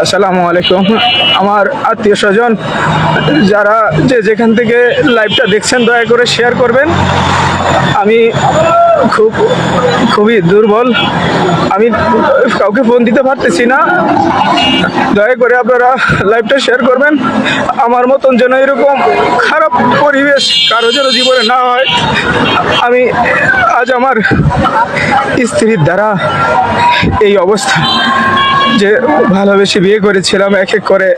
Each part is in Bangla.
আসসালামু আলাইকুম। আমার আত্মীয় স্বজন যারা যেখান থেকে লাইভটা দেখছেন দয়া করে শেয়ার করবেন। আমি খুবই দুর্বল, আমি কাউকে ফোন দিতে পারতেছি না। দয়া করে আপনারা লাইভটা শেয়ার করবেন। আমার মতন যেন এরকম খারাপ পরিবেশ কারো যেন জীবনে না হয়। আমি আজ আমার স্ত্রীর দ্বারা এই অবস্থা, যে ভালোবেসে বিয়ে করেছিলাম, এক এক করে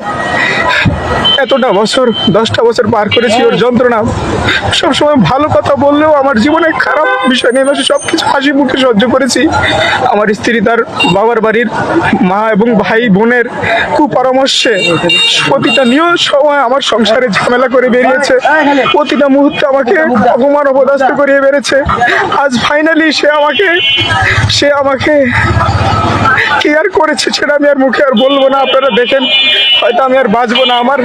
এতটা বছর 10টা বছর পার করেছি। ওর যন্ত্রণা সবসময় ভালো কথা বললেও আমার জীবনে খারাপ বিষয় নেই, সব কিছু হাসি মুখে সহ্য করেছি। আমার স্ত্রী তার বাবার বাড়ির মা এবং ভাই বোনের কুপরামর্শে প্রতিটা নিয়ম সময় আমার সংসারে ঝামেলা করে বেরিয়েছে, প্রতিটা মুহূর্তে আমাকে অপমান অপদস্থ করিয়ে বেড়েছে। আজ ফাইনালি সে আমাকে কেয়ার করেছে, সেটা আমি আর মুখে আর বলবো না। আপনারা দেখেন, হয়তো আমি আর বাঁচবো না। আমার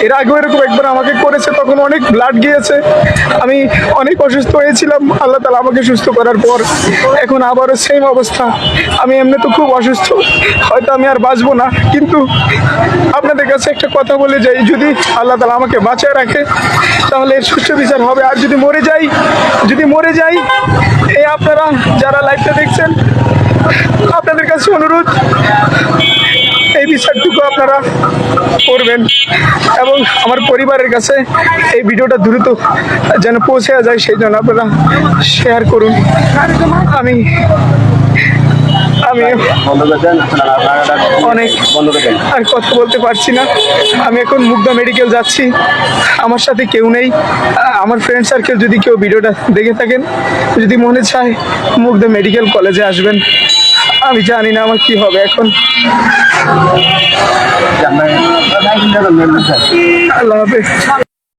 এর আগেও এরকম একবার আমাকে করেছে, তখন অনেক ব্লাড গিয়েছে, আমি অনেক অসুস্থ হয়েছিলাম। আল্লাহ তাআলা আমাকে সুস্থ করার পর এখন আবারও সেম অবস্থা। আমি এমনি তো খুব অসুস্থ, হয়তো আমি আর বাঁচবো না। কিন্তু আপনাদের কাছে একটা কথা বলে যাই, যদি আল্লাহ তাআলা আমাকে বাঁচিয়ে রাখে তাহলে এর সুষ্ঠু বিচার হবে। আর যদি মরে যাই, এই আপনারা যারা লাইভটা দেখছেন, আপনাদের কাছে অনুরোধ, এই বিচারটুকু আপনারা করবেন এবং আমার পরিবারের কাছে এই ভিডিওটা দ্রুত যেন পৌঁছে যায়, সেই জন্য আপনারা শেয়ার করুন। আমি অনেক আর কথা বলতে পারছি না। আমি এখন মুগদা মেডিকেল যাচ্ছি, আমার সাথে কেউ নেই। আমার ফ্রেন্ড সার্কেল যদি কেউ ভিডিওটা দেখে থাকেন, যদি মনে চায় মুগদা মেডিকেল কলেজে আসবেন। আমি জানি না আমার কি হবে এখন। আল্লাহ হাফেজ।